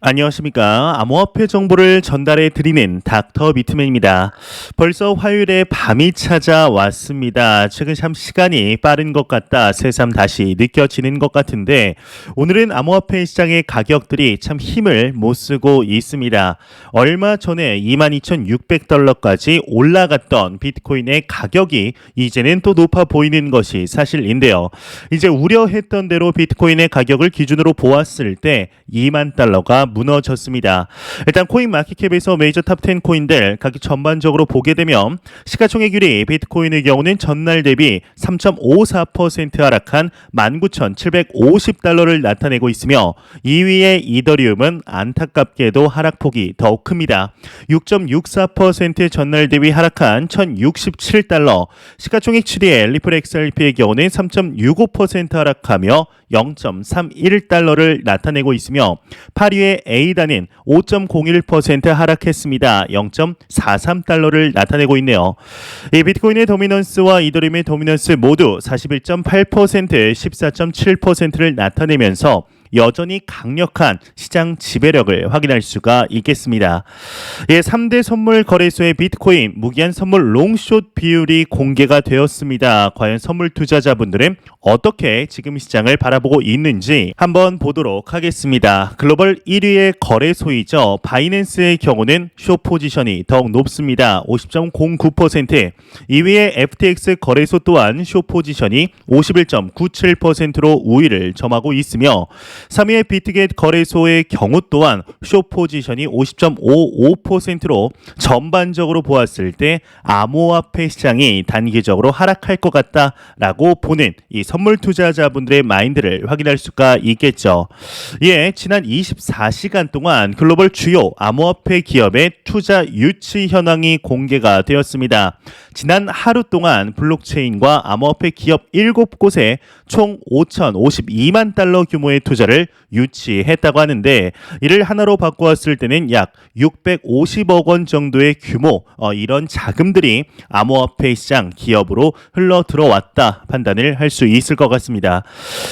안녕하십니까. 암호화폐 정보를 전달해 드리는 닥터 비트맨입니다. 벌써 화요일에 밤이 찾아왔습니다. 최근 참 시간이 빠른 것 같다 새삼 다시 느껴지는 것 같은데 오늘은 암호화폐 시장의 가격들이 참 힘을 못 쓰고 있습니다. 얼마 전에 22,600달러까지 올라갔던 비트코인의 가격이 이제는 또 높아 보이는 것이 사실인데요. 이제 우려했던 대로 비트코인의 가격을 기준으로 보았을 때 2만 달러가 무너졌습니다. 일단 코인 마켓캡에서 메이저 탑 10 코인들 가격 전반적으로 보게 되면 시가총액률이 비트코인의 경우는 전날 대비 3.54% 하락한 19,750달러를 나타내고 있으며 2위의 이더리움은 안타깝게도 하락폭이 더욱 큽니다. 6.64% 전날 대비 하락한 1,067달러, 시가총액 7위의 리플 XRP의 경우는 3.65% 하락하며 0.31달러를 나타내고 있으며 8위의 A단은 5.01% 하락했습니다. 0.43달러를 나타내고 있네요. 이 비트코인의 도미넌스와 이더리움의 도미넌스 모두 41.8%, 14.7%를 나타내면서 여전히 강력한 시장 지배력을 확인할 수가 있겠습니다. 3대 선물 거래소의 비트코인 무기한 선물 롱숏 비율이 공개가 되었습니다. 과연 선물 투자자분들은 어떻게 지금 시장을 바라보고 있는지 한번 보도록 하겠습니다. 글로벌 1위의 거래소이죠. 바이낸스의 경우는 숏 포지션이 더욱 높습니다. 50.09%, 2위의 FTX 거래소 또한 숏 포지션이 51.97%로 우위를 점하고 있으며 3위의 비트겟 거래소의 경우 또한 숏 포지션이 50.55%로 전반적으로 보았을 때 암호화폐 시장이 단기적으로 하락할 것 같다라고 보는 이 선물 투자자분들의 마인드를 확인할 수가 있겠죠. 지난 24시간 동안 글로벌 주요 암호화폐 기업의 투자 유치 현황이 공개가 되었습니다. 지난 하루 동안 블록체인과 암호화폐 기업 7곳에 총 5,052만 달러 규모의 투자를 유치했다고 하는데 이를 하나로 바꾸었을 때는 약 650억 원 정도의 규모, 이런 자금들이 암호화폐 시장 기업으로 흘러 들어왔다 판단을 할 수 있을 것 같습니다.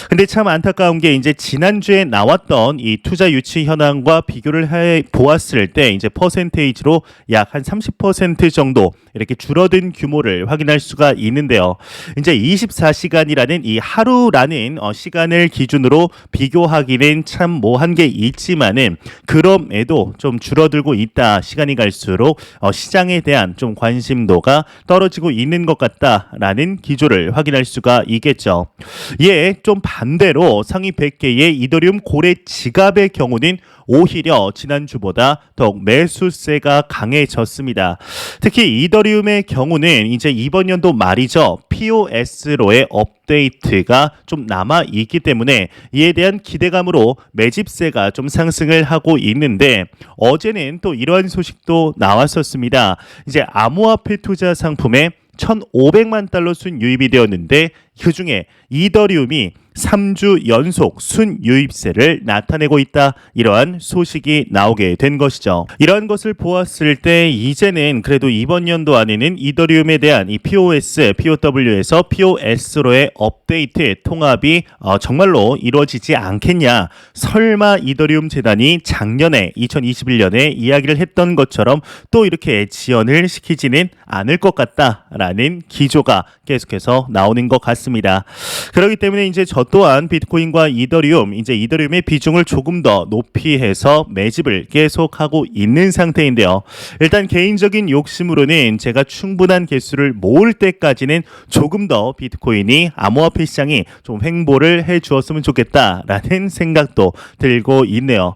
근데 참 안타까운 게 이제 지난주에 나왔던 이 투자 유치 현황과 비교를 해 보았을 때 이제 퍼센테이지로 약 한 30% 정도 이렇게 줄어든 규모를 확인할 수가 있는데요. 이제 24시간이라는 이 하루라는 시간을 기준으로 비교하기는 참 뭐 한 게 있지만은 그럼에도 좀 줄어들고 있다. 시간이 갈수록 시장에 대한 좀 관심도가 떨어지고 있는 것 같다라는 기조를 확인할 수가 있겠죠. 좀 반대로 상위 100개의 이더리움 고래 지갑의 경우는 오히려 지난주보다 더욱 매수세가 강해졌습니다. 특히 이더리움의 경우는 이제 이번 연도 말이죠. POS로의 업데이트가 좀 남아 있기 때문에 이에 대한 기대감으로 매집세가 좀 상승을 하고 있는데 어제는 또 이러한 소식도 나왔었습니다. 이제 암호화폐 투자 상품에 1,500만 달러 순유입이 되었는데 그중에 이더리움이 3주 연속 순유입세를 나타내고 있다. 이러한 소식이 나오게 된 것이죠. 이러한 것을 보았을 때 이제는 그래도 이번 연도 안에는 이더리움에 대한 이 POS, POW에서 POS로의 업데이트 통합이 정말로 이루어지지 않겠냐. 설마 이더리움 재단이 작년에 2021년에 이야기를 했던 것처럼 또 이렇게 지연을 시키지는 않을 것 같다라는 기조가 계속해서 나오는 것 같습니다. 그렇기 때문에 이제 저 또한 비트코인과 이더리움, 이제 이더리움의 비중을 조금 더 높이 해서 매집을 계속하고 있는 상태인데요. 일단 개인적인 욕심으로는 제가 충분한 개수를 모을 때까지는 조금 더 비트코인이 암호화폐 시장이 좀 횡보를 해 주었으면 좋겠다라는 생각도 들고 있네요.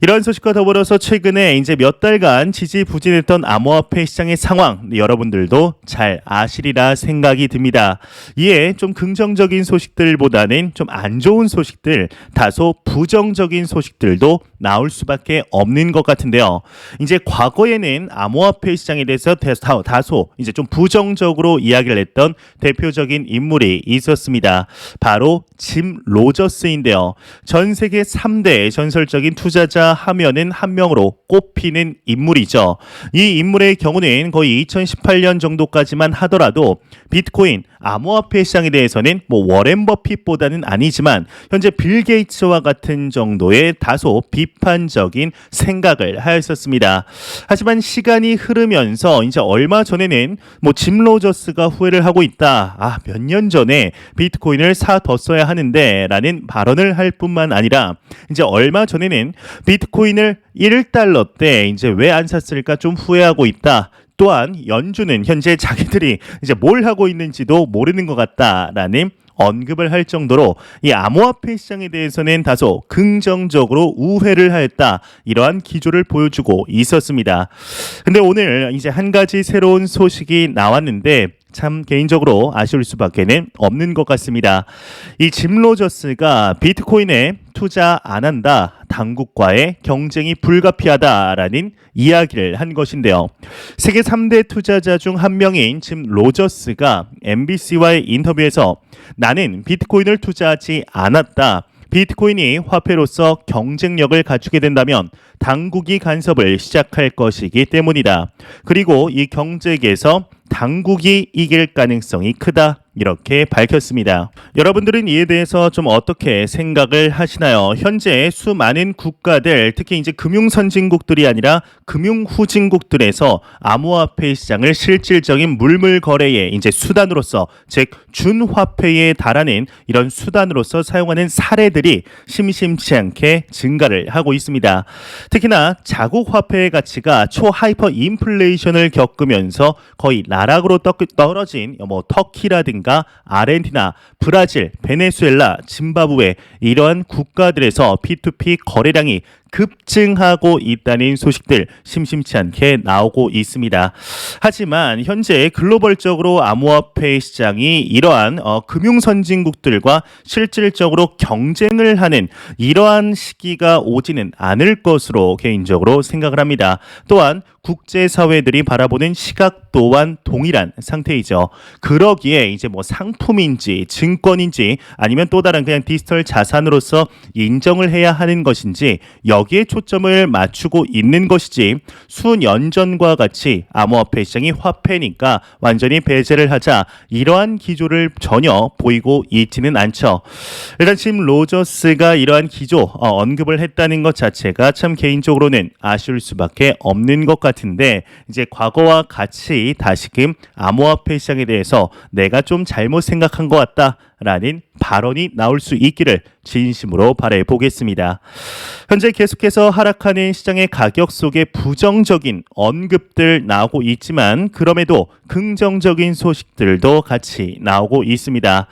이런 소식과 더불어서 최근에 이제 몇 달간 지지부진했던 암호화폐 시장의 상황 여러분들도 잘 아시리라 생각이 듭니다. 이에 좀 긍정적인 소식들보다는 좀 안 좋은 소식들, 다소 부정적인 소식들도 나올 수밖에 없는 것 같은데요. 이제 과거에는 암호화폐 시장에 대해서 다소 이제 좀 부정적으로 이야기를 했던 대표적인 인물이 있었습니다. 바로 짐 로저스인데요. 전 세계 3대 전설적인 투자자 투자 하면은 한 명으로 꼽히는 인물이죠. 이 인물의 경우는 거의 2018년 정도까지만 하더라도 비트코인 암호화폐 시장에 대해서는 뭐 워렌 버핏보다는 아니지만 현재 빌 게이츠와 같은 정도의 다소 비판적인 생각을 하였었습니다. 하지만 시간이 흐르면서 이제 얼마 전에는 뭐 짐 로저스가 후회를 하고 있다. 몇 년 전에 비트코인을 사뒀어야 하는데 라는 발언을 할 뿐만 아니라 이제 얼마 전에는 비트코인을 1달러 때 이제 왜 안 샀을까 좀 후회하고 있다. 또한 연준은 현재 자기들이 이제 뭘 하고 있는지도 모르는 것 같다라는 언급을 할 정도로 이 암호화폐 시장에 대해서는 다소 긍정적으로 우회를 하였다. 이러한 기조를 보여주고 있었습니다. 근데 오늘 이제 한 가지 새로운 소식이 나왔는데 참 개인적으로 아쉬울 수밖에는 없는 것 같습니다. 이 짐 로저스가 비트코인에 투자 안 한다. 당국과의 경쟁이 불가피하다라는 이야기를 한 것인데요. 세계 3대 투자자 중 한 명인 짐 로저스가 MBC와의 인터뷰에서 나는 비트코인을 투자하지 않았다. 비트코인이 화폐로서 경쟁력을 갖추게 된다면 당국이 간섭을 시작할 것이기 때문이다. 그리고 이 경쟁에서 당국이 이길 가능성이 크다. 이렇게 밝혔습니다. 여러분들은 이에 대해서 좀 어떻게 생각을 하시나요? 현재 수많은 국가들, 특히 이제 금융 선진국들이 아니라 금융 후진국들에서 암호화폐 시장을 실질적인 물물 거래의 이제 수단으로서, 즉 준화폐에 달하는 이런 수단으로서 사용하는 사례들이 심심치 않게 증가를 하고 있습니다. 특히나 자국 화폐의 가치가 초하이퍼 인플레이션을 겪으면서 거의 나락으로 떨어진 뭐 터키라든가 아르헨티나, 브라질, 베네수엘라, 짐바브웨 이러한 국가들에서 P2P 거래량이 급증하고 있다는 소식들 심심치 않게 나오고 있습니다. 하지만 현재 글로벌적으로 암호화폐 시장이 이러한 금융 선진국들과 실질적으로 경쟁을 하는 이러한 시기가 오지는 않을 것으로 개인적으로 생각을 합니다. 또한 국제사회들이 바라보는 시각 또한 동일한 상태이죠. 그러기에 이제 뭐 상품인지 증권인지 아니면 또 다른 그냥 디지털 자산으로서 인정을 해야 하는 것인지 여기에 초점을 맞추고 있는 것이지 수년 전과 같이 암호화폐 시장이 화폐니까 완전히 배제를 하자 이러한 기조를 전혀 보이고 있지는 않죠. 일단 짐 로저스가 이러한 기조 언급을 했다는 것 자체가 참 개인적으로는 아쉬울 수밖에 없는 것 같은데 이제 과거와 같이 다시금 암호화폐 시장에 대해서 내가 좀 잘못 생각한 것 같다 라는 발언이 나올 수 있기를 진심으로 바라보겠습니다. 현재 계속해서 하락하는 시장의 가격 속에 부정적인 언급들 나오고 있지만 그럼에도 긍정적인 소식들도 같이 나오고 있습니다.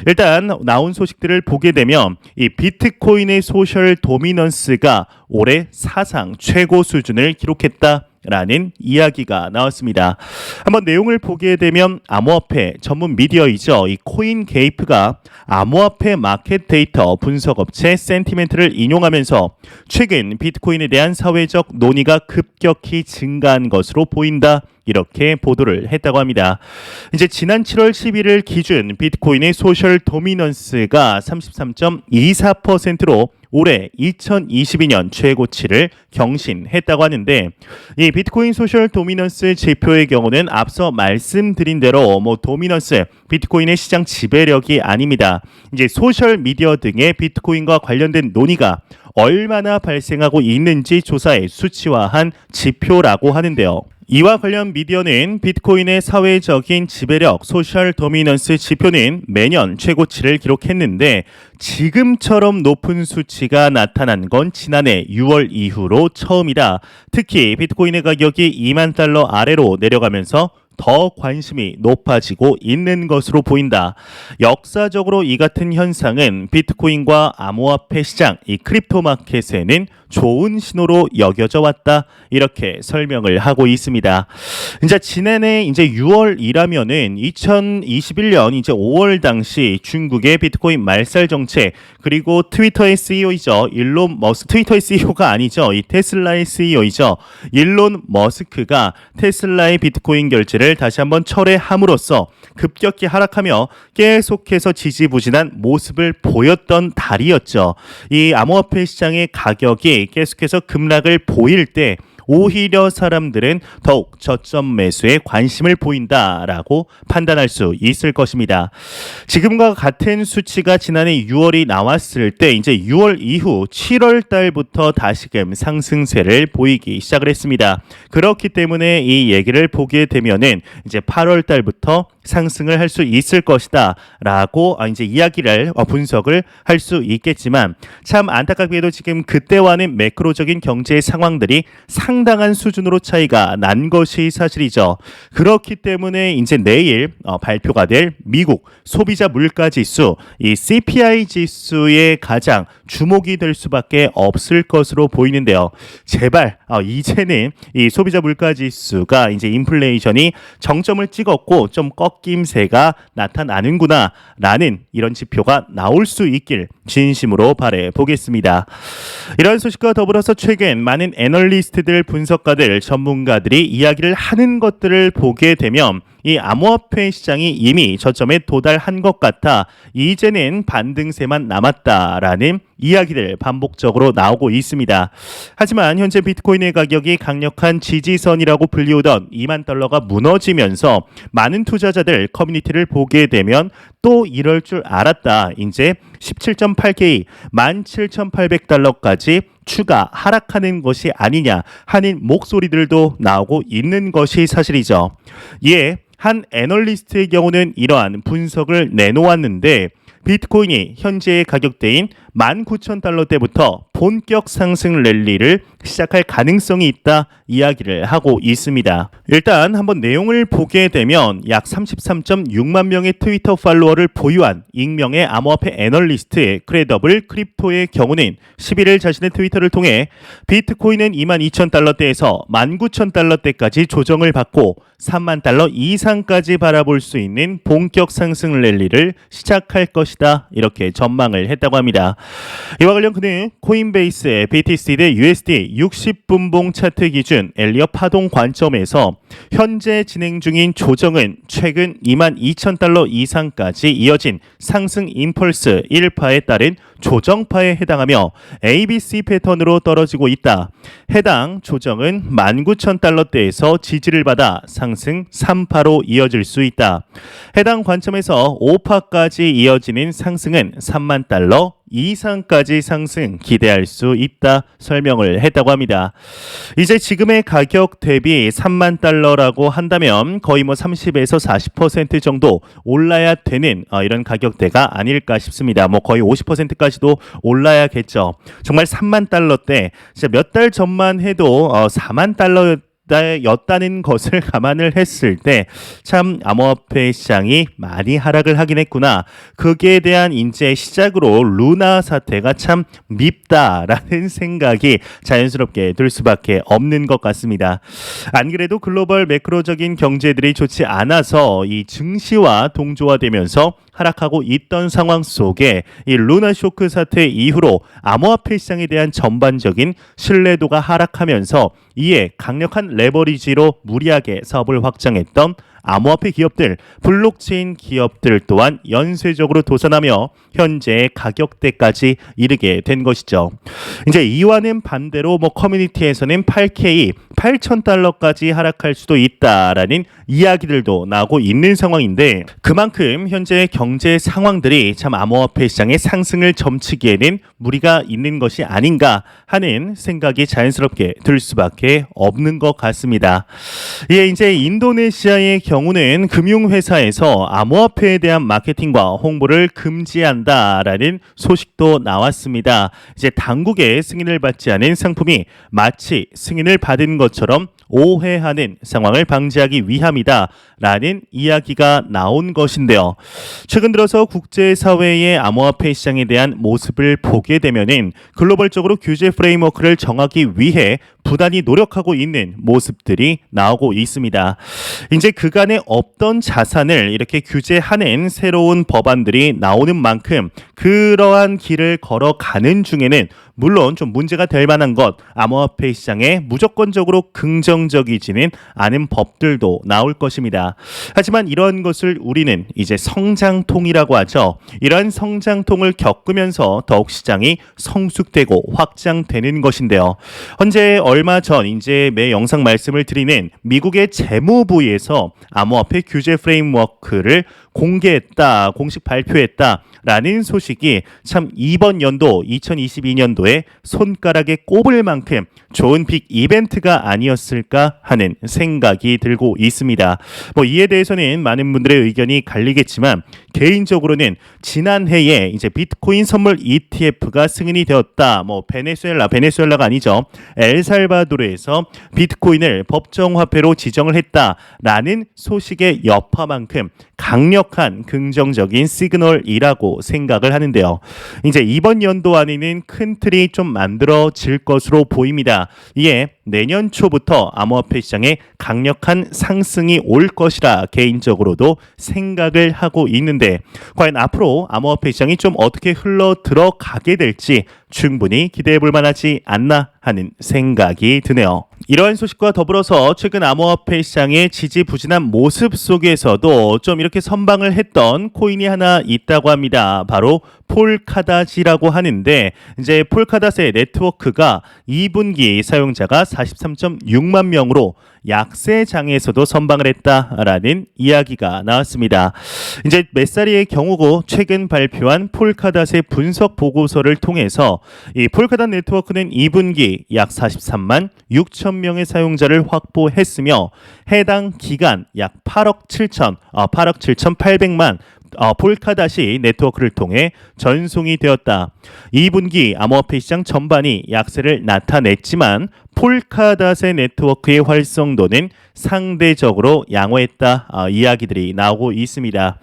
일단 나온 소식들을 보게 되면 이 비트코인의 소셜 도미넌스가 올해 사상 최고 수준을 기록했다. 라는 이야기가 나왔습니다. 한번 내용을 보게 되면 암호화폐 전문 미디어이죠. 이 코인게이프가 암호화폐 마켓 데이터 분석업체 센티멘트를 인용하면서 최근 비트코인에 대한 사회적 논의가 급격히 증가한 것으로 보인다. 이렇게 보도를 했다고 합니다. 이제 지난 7월 11일 기준 비트코인의 소셜 도미넌스가 33.24%로 올해 2022년 최고치를 경신했다고 하는데 이 비트코인 소셜 도미넌스 지표의 경우는 앞서 말씀드린 대로 뭐 도미넌스 비트코인의 시장 지배력이 아닙니다. 이제 소셜 미디어 등의 비트코인과 관련된 논의가 얼마나 발생하고 있는지 조사해 수치화한 지표라고 하는데요. 이와 관련 미디어는 비트코인의 사회적인 지배력 소셜 도미넌스 지표는 매년 최고치를 기록했는데 지금처럼 높은 수치가 나타난 건 지난해 6월 이후로 처음이다. 특히 비트코인의 가격이 2만 달러 아래로 내려가면서 더 관심이 높아지고 있는 것으로 보인다. 역사적으로 이 같은 현상은 비트코인과 암호화폐 시장, 이 크립토 마켓에는 좋은 신호로 여겨져 왔다. 이렇게 설명을 하고 있습니다. 이제 지난해 이제 6월이라면은 2021년 이제 5월 당시 중국의 비트코인 말살 정책 그리고 트위터의 CEO이죠. 일론 머스크 트위터의 CEO가 아니죠. 이 테슬라의 CEO이죠. 일론 머스크가 테슬라의 비트코인 결제를 다시 한번 철회함으로써 급격히 하락하며 계속해서 지지부진한 모습을 보였던 달이었죠. 이 암호화폐 시장의 가격이 시장이 계속해서 급락을 보일 때 오히려 사람들은 더욱 저점 매수에 관심을 보인다라고 판단할 수 있을 것입니다. 지금과 같은 수치가 지난해 6월이 나왔을 때 이제 6월 이후 7월 달부터 다시금 상승세를 보이기 시작을 했습니다. 그렇기 때문에 이 얘기를 보게 되면은 이제 8월 달부터 상승을 할 수 있을 것이다라고 이제 이야기를 분석을 할 수 있겠지만 참 안타깝게도 지금 그때와는 매크로적인 경제 상황들이 상당한 수준으로 차이가 난 것이 사실이죠. 그렇기 때문에 이제 내일 발표가 될 미국 소비자 물가 지수, 이 CPI 지수에 가장 주목이 될 수밖에 없을 것으로 보이는데요. 제발 이제는 이 소비자 물가 지수가 이제 인플레이션이 정점을 찍었고 좀 꺾임세가 나타나는구나 라는 이런 지표가 나올 수 있길 진심으로 바래 보겠습니다. 이런 소식과 더불어서 최근 많은 애널리스트들, 분석가들, 전문가들이 이야기를 하는 것들을 보게 되면 이 암호화폐 시장이 이미 저점에 도달한 것 같아 이제는 반등세만 남았다라는 이야기들 반복적으로 나오고 있습니다. 하지만 현재 비트코인의 가격이 강력한 지지선이라고 불리우던 2만 달러가 무너지면서 많은 투자자들 커뮤니티를 보게 되면 또 이럴 줄 알았다. 이제 17.8K 17,800달러까지 추가 하락하는 것이 아니냐 하는 목소리들도 나오고 있는 것이 사실이죠. 예. 한 애널리스트의 경우는 이러한 분석을 내놓았는데 비트코인이 현재의 가격대인 19,000달러대부터 본격 상승 랠리를 시작할 가능성이 있다 이야기를 하고 있습니다. 일단 한번 내용을 보게 되면 약 33.6만 명의 트위터 팔로워를 보유한 익명의 암호화폐 애널리스트 크레더블 크립토의 경우는 11일 자신의 트위터를 통해 비트코인은 22,000달러대에서 19,000달러대까지 조정을 받고 3만 달러 이상까지 바라볼 수 있는 본격 상승 랠리를 시작할 것이다 이렇게 전망을 했다고 합니다. 이와 관련 그는 코인베이스의 BTC 대 USD 60분봉 차트 기준 엘리엇 파동 관점에서 현재 진행 중인 조정은 최근 22,000달러 이상까지 이어진 상승 임펄스 1파에 따른 조정파에 해당하며 ABC 패턴으로 떨어지고 있다. 해당 조정은 19,000달러대에서 지지를 받아 상승 3파로 이어질 수 있다. 해당 관점에서 5파까지 이어지는 상승은 3만 달러 이상까지 상승 기대할 수 있다 설명을 했다고 합니다. 이제 지금의 가격 대비 3만 달러라고 한다면 거의 30에서 40% 정도 올라야 되는 이런 가격대가 아닐까 싶습니다. 거의 50%까지도 올라야겠죠. 정말 3만 달러대 진짜 몇 달 전만 해도 4만 달러 였다는 것을 감안을 했을 때 참 암호화폐 시장이 많이 하락을 하긴 했구나. 거기에 대한 이제 시작으로 루나 사태가 참 밉다라는 생각이 자연스럽게 들 수밖에 없는 것 같습니다. 안 그래도 글로벌 매크로적인 경제들이 좋지 않아서 이 증시와 동조화되면서 하락하고 있던 상황 속에 이 루나 쇼크 사태 이후로 암호화폐 시장에 대한 전반적인 신뢰도가 하락하면서 이에 강력한 레버리지로 무리하게 사업을 확장했던 암호화폐 기업들, 블록체인 기업들 또한 연쇄적으로 도산하며 현재의 가격대까지 이르게 된 것이죠. 이제 이와는 반대로 커뮤니티에서는 8K, 8,000달러까지 하락할 수도 있다라는 이야기들도 나오고 있는 상황인데 그만큼 현재의 경제 상황들이 참 암호화폐 시장의 상승을 점치기에는 무리가 있는 것이 아닌가 하는 생각이 자연스럽게 들 수밖에 없는 것 같습니다. 예, 이제 인도네시아의 경우는 금융회사에서 암호화폐에 대한 마케팅과 홍보를 금지한다라는 소식도 나왔습니다. 이제 당국의 승인을 받지 않은 상품이 마치 승인을 받은 것처럼 오해하는 상황을 방지하기 위함이다 라는 이야기가 나온 것인데요. 최근 들어서 국제사회의 암호화폐 시장에 대한 모습을 보게 되면은 글로벌적으로 규제 프레임워크를 정하기 위해 부단히 노력하고 있는 모습들이 나오고 있습니다. 이제 그간에 없던 자산을 이렇게 규제하는 새로운 법안들이 나오는 만큼 그러한 길을 걸어가는 중에는 물론 좀 문제가 될 만한 것, 암호화폐 시장에 무조건적으로 긍정 긍정적이지는 않은 법들도 나올 것입니다. 하지만 이런 것을 우리는 이제 성장통이라고 하죠. 이러한 성장통을 겪으면서 더욱 시장이 성숙되고 확장되는 것인데요. 현재 얼마 전 이제 매 영상 말씀을 드리는 미국의 재무부에서 암호화폐 규제 프레임워크를 공개했다, 공식 발표했다라는 소식이 참 이번 연도 2022년도에 손가락에 꼽을 만큼 좋은 빅 이벤트가 아니었을까 하는 생각이 들고 있습니다. 이에 대해서는 많은 분들의 의견이 갈리겠지만 개인적으로는 지난해에 이제 비트코인 선물 ETF가 승인이 되었다. 베네수엘라가 아니죠. 엘살바도르에서 비트코인을 법정 화폐로 지정을 했다라는 소식의 여파만큼 강력한 긍정적인 시그널이라고 생각을 하는데요. 이제 이번 연도 안에는 큰 틀이 좀 만들어질 것으로 보입니다. 이에 내년 초부터 암호화폐 시장에 강력한 상승이 올 것이라 개인적으로도 생각을 하고 있는데 과연 앞으로 암호화폐 시장이 좀 어떻게 흘러 들어가게 될지 충분히 기대해 볼 만하지 않나 하는 생각이 드네요. 이러한 소식과 더불어서 최근 암호화폐 시장의 지지부진한 모습 속에서도 좀 이렇게 선방을 했던 코인이 하나 있다고 합니다. 바로 폴카닷이라고 하는데 이제 폴카닷의 네트워크가 2분기 사용자가 43.6만 명으로 약세장에서도 선방을 했다라는 이야기가 나왔습니다. 이제 메사리의 경우고 최근 발표한 폴카닷의 분석 보고서를 통해서 이 폴카닷 네트워크는 2분기 약 43만 6천 명의 사용자를 확보했으며 해당 기간 약 8억 7,800만 폴카닷이 네트워크를 통해 전송이 되었다. 2분기 암호화폐 시장 전반이 약세를 나타냈지만 폴카닷의 네트워크의 활성도는 상대적으로 양호했다 이야기들이 나오고 있습니다.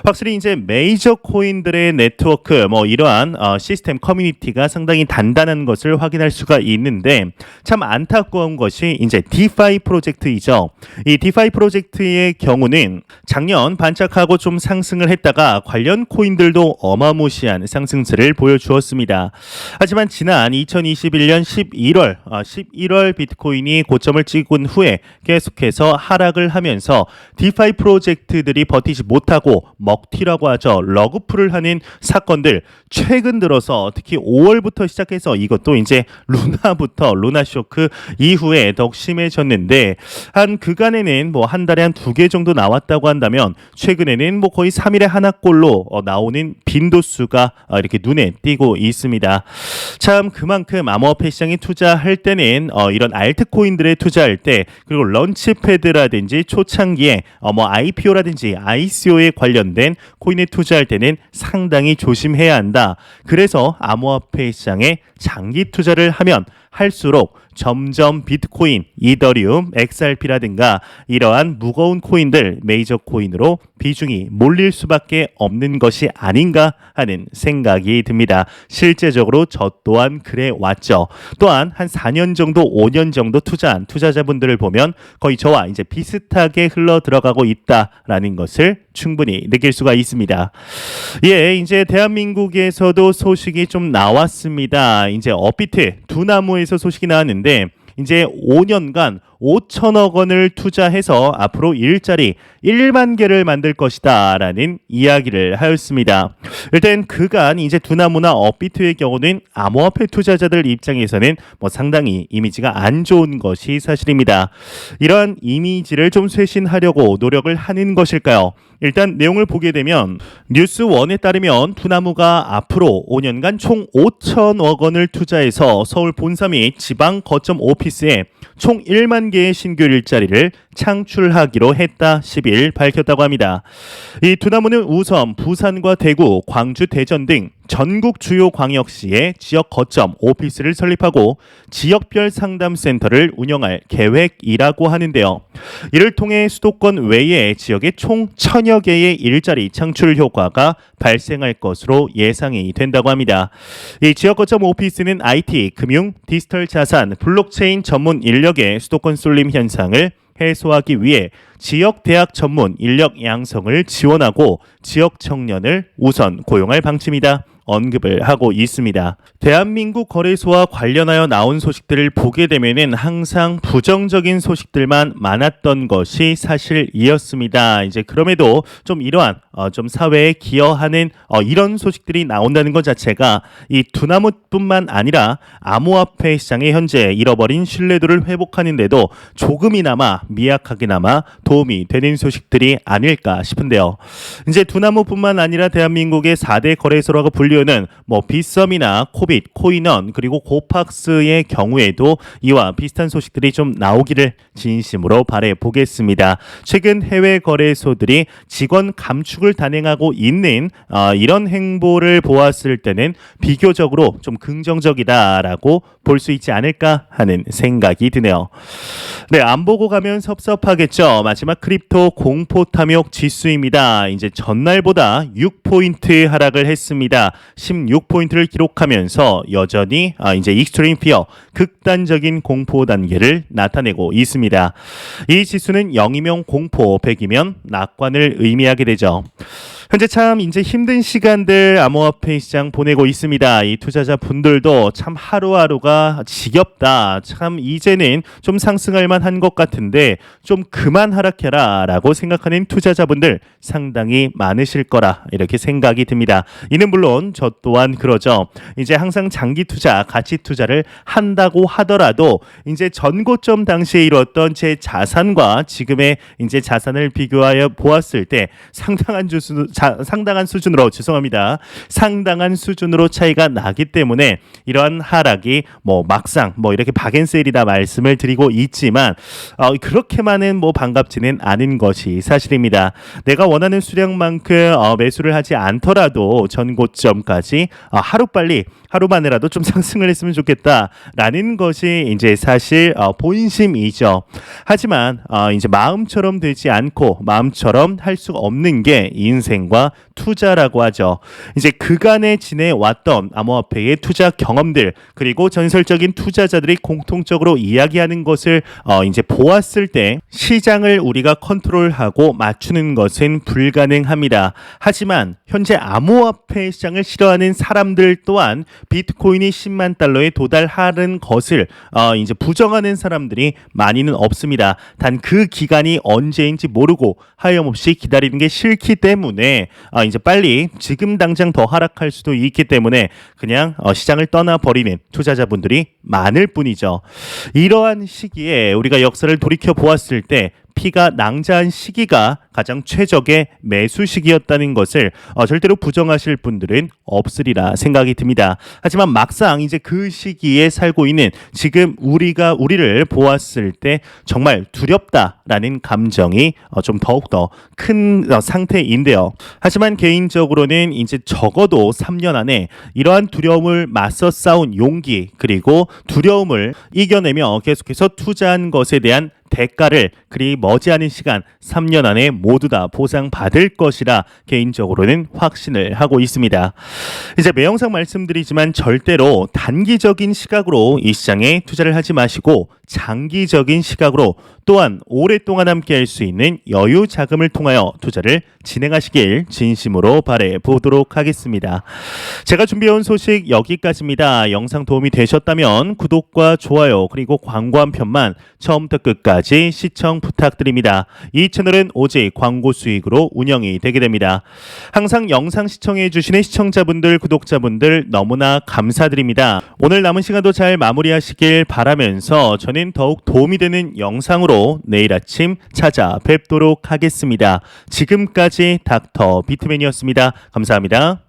확실히 이제 메이저 코인들의 네트워크 이러한 시스템 커뮤니티가 상당히 단단한 것을 확인할 수가 있는데 참 안타까운 것이 이제 디파이 프로젝트이죠. 이 디파이 프로젝트의 경우는 작년 반짝하고 좀 상승을 했다가 관련 코인들도 어마무시한 상승세를 보여주었습니다. 하지만 지난 2021년 11월 비트코인이 고점을 찍은 후에 계속해서 하락을 하면서 디파이 프로젝트들이 버티지 못하고 먹튀라고 하죠. 러그풀을 하는 사건들 최근 들어서 특히 5월부터 시작해서 이것도 이제 루나 쇼크 이후에 더욱 심해졌는데 한 그간에는 한 달에 한 2개 정도 나왔다고 한다면 최근에는 거의 3일에 하나꼴로 나오는 빈도수가 이렇게 눈에 띄고 있습니다. 참 그만큼 암호화폐 시장에 투자할 때는 이런 알트코인들에 투자할 때 그리고 런치패드라든지 초창기에 IPO라든지 ICO에 관련된 코인에 투자할 때는 상당히 조심해야 한다. 그래서 암호화폐 시장에 장기 투자를 하면 할수록 점점 비트코인, 이더리움, XRP라든가 이러한 무거운 코인들, 메이저 코인으로 비중이 몰릴 수밖에 없는 것이 아닌가 하는 생각이 듭니다. 실제적으로 저 또한 그래 왔죠. 또한 한 4년 정도, 5년 정도 투자한 투자자분들을 보면 거의 저와 이제 비슷하게 흘러 들어가고 있다라는 것을 충분히 느낄 수가 있습니다. 예, 이제 대한민국에서도 소식이 좀 나왔습니다. 이제 업비트 두나무에서 소식이 나왔는데 이제 5년간 5천억 원을 투자해서 앞으로 일자리 1만 개를 만들 것이다 라는 이야기를 하였습니다. 일단 그간 이제 두나무나 업비트의 경우는 암호화폐 투자자들 입장에서는 상당히 이미지가 안 좋은 것이 사실입니다. 이러한 이미지를 좀 쇄신하려고 노력을 하는 것일까요? 일단 내용을 보게 되면 뉴스원에 따르면 두나무가 앞으로 5년간 총 5천억 원을 투자해서 서울 본사 및 지방 거점 오피스에 총 1만 개의 신규 일자리를 창출하기로 했다 10일 밝혔다고 합니다. 이 두나무는 우선 부산과 대구, 광주, 대전 등 전국 주요 광역시의 지역 거점 오피스를 설립하고 지역별 상담센터를 운영할 계획이라고 하는데요. 이를 통해 수도권 외의 지역에 총 1,000여 개의 일자리 창출 효과가 발생할 것으로 예상이 된다고 합니다. 이 지역 거점 오피스는 IT, 금융, 디지털 자산, 블록체인 전문 인력의 수도권 쏠림 현상을 해소하기 위해 지역 대학 전문 인력 양성을 지원하고 지역 청년을 우선 고용할 방침이다. 언급을 하고 있습니다. 대한민국 거래소와 관련하여 나온 소식들을 보게 되면은 항상 부정적인 소식들만 많았던 것이 사실이었습니다. 이제 그럼에도 좀 이러한 좀 사회에 기여하는 이런 소식들이 나온다는 것 자체가 이 두나무뿐만 아니라 암호화폐 시장의 현재 잃어버린 신뢰도를 회복하는데도 조금이나마 미약하게나마 도움이 되는 소식들이 아닐까 싶은데요. 이제 두나무뿐만 아니라 대한민국의 4대 거래소라고 불리우는 뭐 빗썸이나 코빗, 코인원 그리고 고팍스의 경우에도 이와 비슷한 소식들이 좀 나오기를 진심으로 바래 보겠습니다. 최근 해외 거래소들이 직원 감축을 단행하고 있는 이런 행보를 보았을 때는 비교적으로 좀 긍정적이다라고 볼 수 있지 않을까 하는 생각이 드네요. 네, 안 보고 가면 섭섭하겠죠. 마지막 크립토 공포 탐욕 지수입니다. 이제 전날보다 6포인트 하락을 했습니다. 16포인트를 기록하면서 여전히 이제 익스트림 피어 극단적인 공포 단계를 나타내고 있습니다. 이 지수는 0이면 공포, 100이면 낙관을 의미하게 되죠. 현재 참 이제 힘든 시간들 암호화폐 시장 보내고 있습니다. 이 투자자 분들도 참 하루하루가 지겹다. 참 이제는 좀 상승할 만한 것 같은데 좀 그만 하락해라 라고 생각하는 투자자분들 상당히 많으실 거라 이렇게 생각이 듭니다. 이는 물론 저 또한 그러죠. 이제 항상 장기 투자, 가치 투자를 한다고 하더라도 이제 전고점 당시에 이뤘던 제 자산과 지금의 이제 자산을 비교하여 보았을 때 상당한 수준으로 상당한 수준으로 차이가 나기 때문에 이러한 하락이 뭐 막상 뭐 이렇게 박앤세일이다 말씀을 드리고 있지만 그렇게만은 뭐 반갑지는 않은 것이 사실입니다. 내가 원하는 수량만큼 매수를 하지 않더라도 전고점까지 하루만이라도 좀 상승을 했으면 좋겠다라는 것이 이제 사실 본심이죠. 하지만 이제 마음처럼 되지 않고 마음처럼 할 수 없는 게 인생과 투자라고 하죠. 이제 그간에 지내왔던 암호화폐의 투자 경험들 그리고 전설적인 투자자들이 공통적으로 이야기하는 것을 이제 보았을 때 시장을 우리가 컨트롤하고 맞추는 것은 불가능합니다. 하지만 현재 암호화폐 시장을 싫어하는 사람들 또한 비트코인이 10만 달러에 도달하는 것을 이제 부정하는 사람들이 많이는 없습니다. 단 그 기간이 언제인지 모르고 하염없이 기다리는 게 싫기 때문에 이제 빨리 지금 당장 더 하락할 수도 있기 때문에 그냥 시장을 떠나버리는 투자자분들이 많을 뿐이죠. 이러한 시기에 우리가 역사를 돌이켜 보았을 때 피가 낭자한 시기가 가장 최적의 매수 시기였다는 것을 절대로 부정하실 분들은 없으리라 생각이 듭니다. 하지만 막상 이제 그 시기에 살고 있는 지금 우리를 보았을 때 정말 두렵다라는 감정이 좀 더욱더 큰 상태인데요. 하지만 개인적으로는 이제 적어도 3년 안에 이러한 두려움을 맞서 싸운 용기 그리고 두려움을 이겨내며 계속해서 투자한 것에 대한 대가를 그리 머지않은 시간 3년 안에 모두 다 보상받을 것이라 개인적으로는 확신을 하고 있습니다. 이제 매 영상 말씀드리지만 절대로 단기적인 시각으로 이 시장에 투자를 하지 마시고 장기적인 시각으로 또한 오랫동안 함께 할 수 있는 여유 자금을 통하여 투자를 진행하시길 진심으로 바래 보도록 하겠습니다. 제가 준비해온 소식 여기까지입니다. 영상 도움이 되셨다면 구독과 좋아요 그리고 광고 한 편만 처음부터 끝까지 시청 부탁드립니다. 이 채널은 오직 광고 수익으로 운영이 되게 됩니다. 항상 영상 시청해 주시는 시청자분들, 구독자분들 너무나 감사드립니다. 오늘 남은 시간도 잘 마무리하시길 바라면서 저는 더욱 도움이 되는 영상으로 내일 아침 찾아뵙도록 하겠습니다. 지금까지 닥터 비트맨이었습니다. 감사합니다.